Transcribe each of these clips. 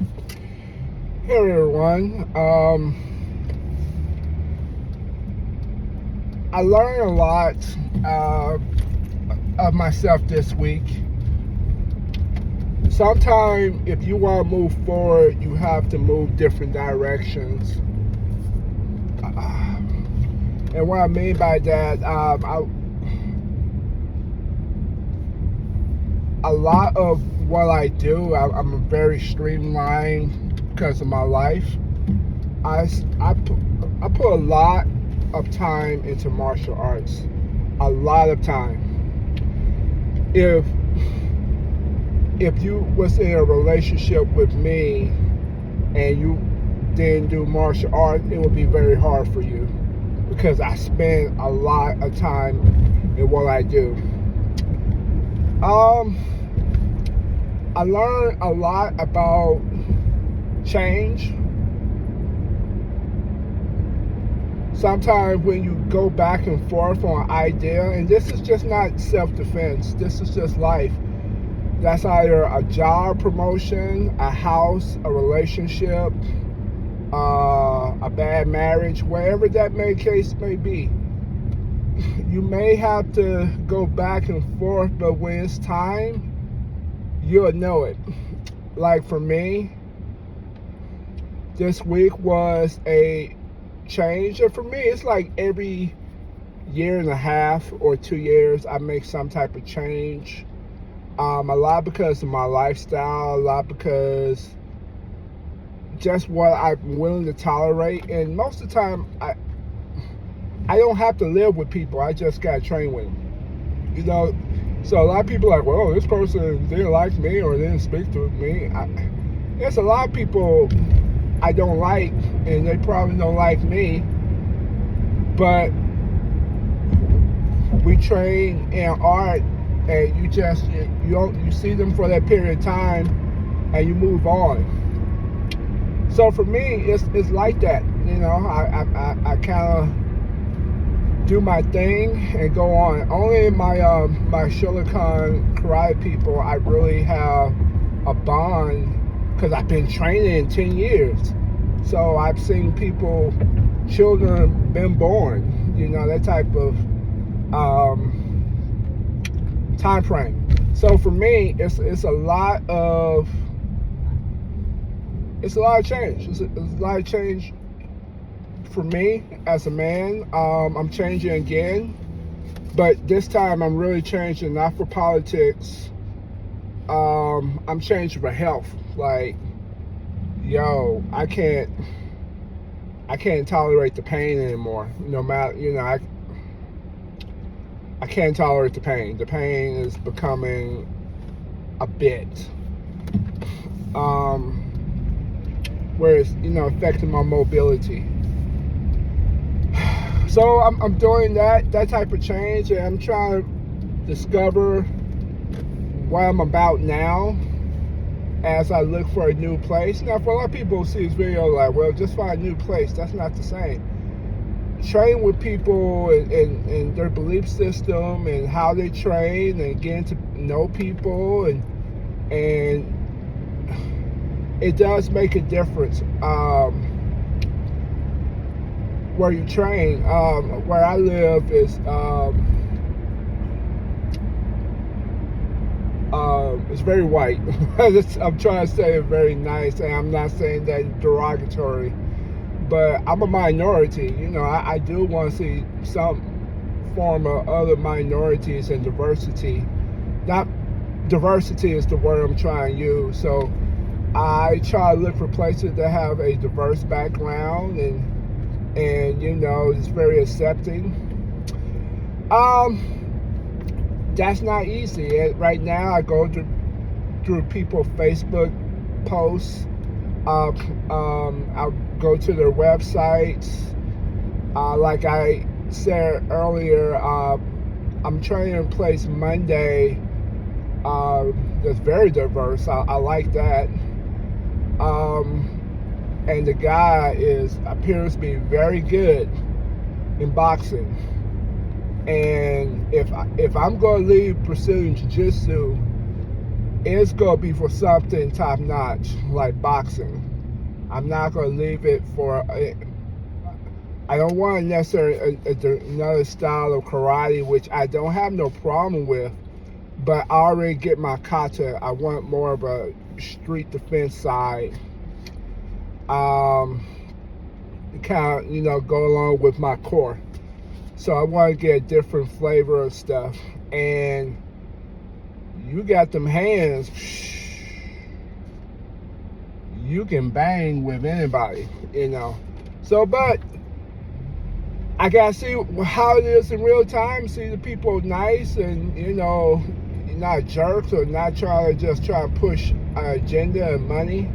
Hey everyone. I learned a lot uh, of myself this week. Sometimes, if you want to move forward, you have to move different directions. And what I mean by that, a lot of what I do, I'm very streamlined because of my life. I, I put a lot of time into martial arts. A lot of time. If you was in a relationship with me and you didn't do martial arts, it would be very hard for you because I spend a lot of time in what I do. I learned a lot about change. Sometimes when you go back and forth on an idea, and this is just not self-defense, this is just life. That's either a job promotion, a house, a relationship, a bad marriage, wherever that case may be. You may have to go back and forth, but when it's time, you'll know it. Like for me, this week was a change, and for me, it's like every year and a half or 2 years, I make some type of change. A lot because of my lifestyle, a lot because just what I'm willing to tolerate, and most of the time, I don't have to live with people. I just got to train with them. So a lot of people are like, well, this person didn't like me or didn't speak to me. There's a lot of people I don't like, and they probably don't like me, but we train in art, and you see them for that period of time, and you move on. So for me, it's like that. I kind of do my thing and go on. Only my Shotokan karate people, I really have a bond because I've been training in 10 years. So I've seen children been born. That type of time frame. So for me, it's a lot of change. It's a lot of change for me as a man. I'm changing again, but this time I'm really changing not for politics. I'm changing for health. Like, I can't tolerate the pain anymore. No matter, I can't tolerate the pain. The pain is becoming a bit, where it's, affecting my mobility. So I'm doing that type of change, and I'm trying to discover what I'm about now as I look for a new place. Now, for a lot of people who see this video like, well, just find a new place. That's not the same. Train with people and their belief system and how they train, and getting to know people, and it does make a difference where you train. Where I live is it's very white. I'm trying to say it very nice, and I'm not saying that derogatory, but I'm a minority. I do want to see some form of other minorities and diversity. Not diversity is the word I'm trying to use. So I try to look for places that have a diverse background, and it's very accepting. That's not easy. Right now, I go through people's Facebook posts. I'll go to their websites. Like I said earlier, I'm training in a place Monday that's very diverse. I like that. And the guy appears to be very good in boxing. And if I'm going to leave pursuing jiu-jitsu, it's gonna be for something top notch, like boxing. I'm not gonna leave it for. I don't want necessarily another style of karate, which I don't have no problem with. But I already get my kata. I want more of a street defense side. Kind of, go along with my core. So I want to get a different flavor of stuff. And you got them hands, you can bang with anybody, So, but I gotta see how it is in real time. See the people nice, and not jerks or not trying to push agenda and money.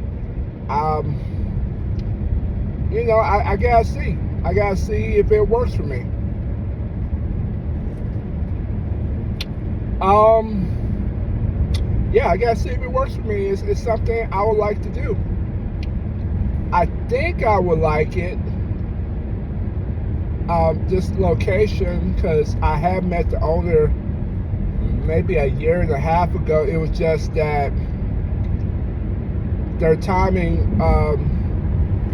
I gotta see. I gotta see if it works for me. Yeah, I gotta see if it works for me. It's something I would like to do. I think I would like it. This location, because I have met the owner maybe a year and a half ago. It was just that their timing,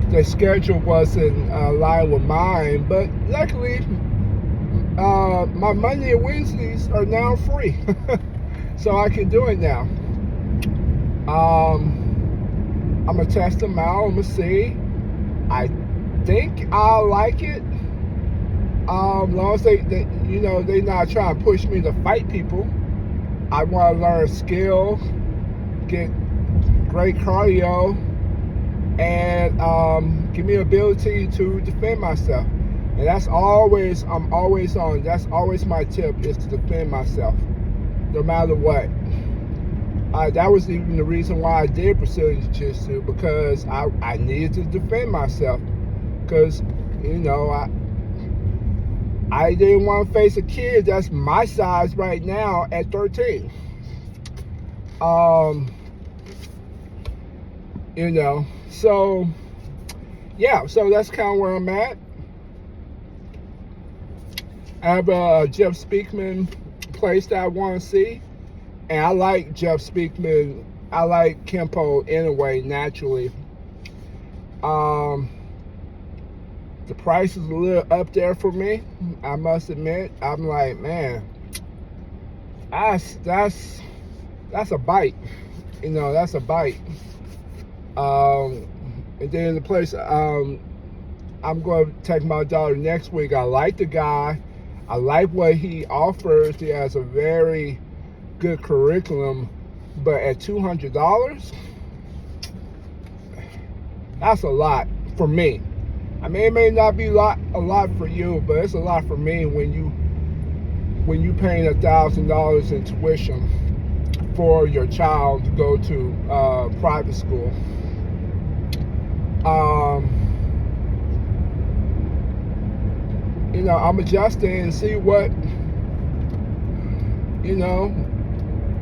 their schedule wasn't aligned with mine. But luckily, my Monday and Wednesdays are now free, so I can do it now. I'm gonna test them out. I'm gonna see. I think I'll like it. As long as they not trying to push me to fight people. I want to learn skill, get great cardio, and give me ability to defend myself. And I'm always on. That's always my tip, is to defend myself, no matter what. That was even the reason why I did Brazilian Jiu-Jitsu, because I needed to defend myself. Because, I didn't want to face a kid that's my size right now at 13. So, yeah, so that's kind of where I'm at. I have a Jeff Speakman place that I want to see. And I like Jeff Speakman. I like Kempo anyway, naturally. The price is a little up there for me, I must admit. I'm like, man, that's a bite. That's a bite. And then the place I'm going to take my daughter next week. I like the guy. I like what he offers. He has a very good curriculum, but at $200, that's a lot for me. I mean, it may not be a lot for you, but it's a lot for me when you paying $1,000 in tuition for your child to go to private school. I'm adjusting and see what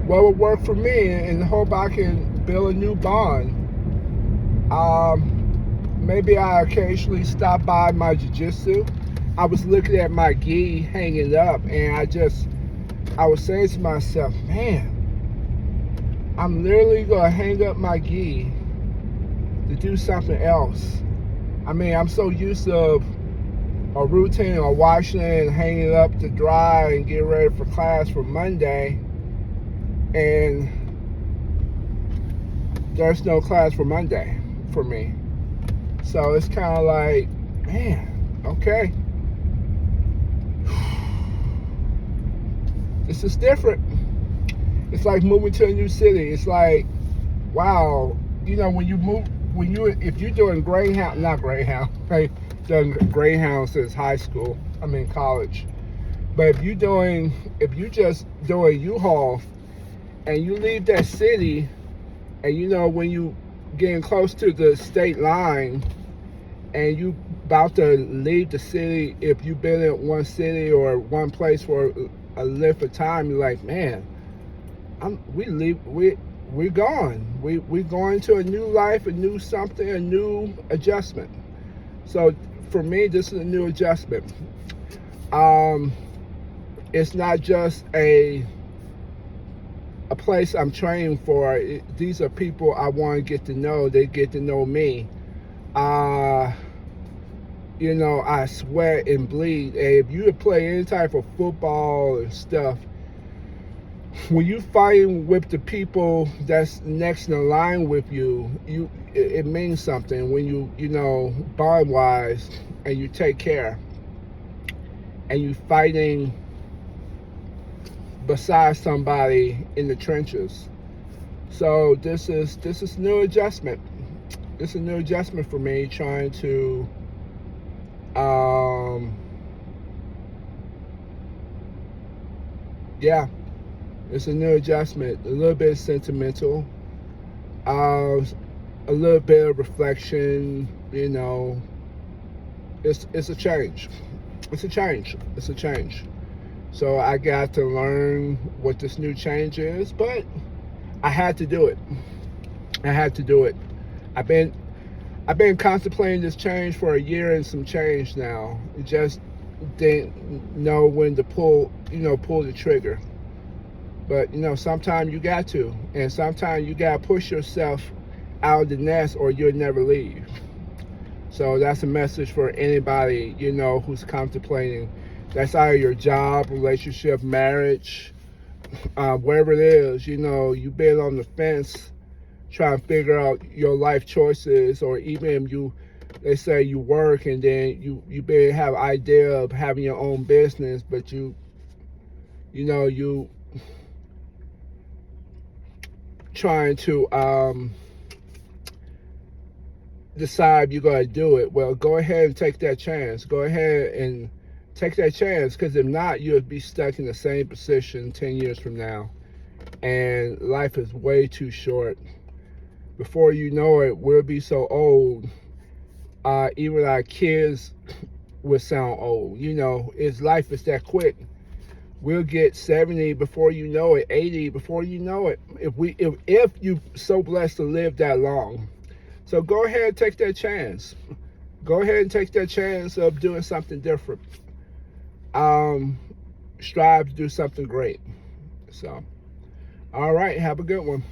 would work for me, and hope I can build a new bond. Maybe I occasionally stop by my jiu-jitsu. I was looking at my gi hanging up, and I was saying to myself, man, I'm literally gonna hang up my gi to do something else. I mean, I'm so used to a routine of washing it and hanging it up to dry and get ready for class for Monday, and there's no class for Monday for me. So it's kind of like, man, okay. This is different. It's like moving to a new city. It's like, wow, if you're doing right? Done Greyhound since high school, college. But if you just doing U-Haul, and you leave that city, and when you getting close to the state line, and you about to leave the city, if you've been in one city or one place for a length of time, you're like, man, we're gone. We're going to a new life, a new something, a new adjustment. So for me, this is a new adjustment. It's not just a a place I'm training for. These are people I want to get to know. They get to know me. Uh, I sweat and bleed. And if you play any type of football and stuff, when you fighting with the people that's next in line with you, it means something. When bond wise, and you take care, and you fighting beside somebody in the trenches. So this is new adjustment. This is a new adjustment for me, trying to yeah, it's a new adjustment. A little bit sentimental, a little bit of reflection. It's a change. It's a change. It's a change. So I got to learn what this new change is, but I had to do it. I had to do it. I've been contemplating this change for a year and some change now. Just didn't know when to pull the trigger. But sometimes you got to, and sometimes you got to push yourself out of the nest, or you'll never leave. So that's a message for anybody who's contemplating. That's either your job, relationship, marriage, wherever it is. You've been on the fence trying to figure out your life choices, or even they say you work and then you barely have an idea of having your own business, but you trying to decide you're going to do it. Well, go ahead and take that chance. Go ahead and take that chance, because if not, you'll be stuck in the same position 10 years from now. And life is way too short. Before you know it, we'll be so old. Even our kids will sound old. Life is that quick. We'll get 70 before you know it, 80 before you know it. If you so blessed to live that long. So go ahead and take that chance. Go ahead and take that chance of doing something different. Strive to do something great. So, all right, have a good one.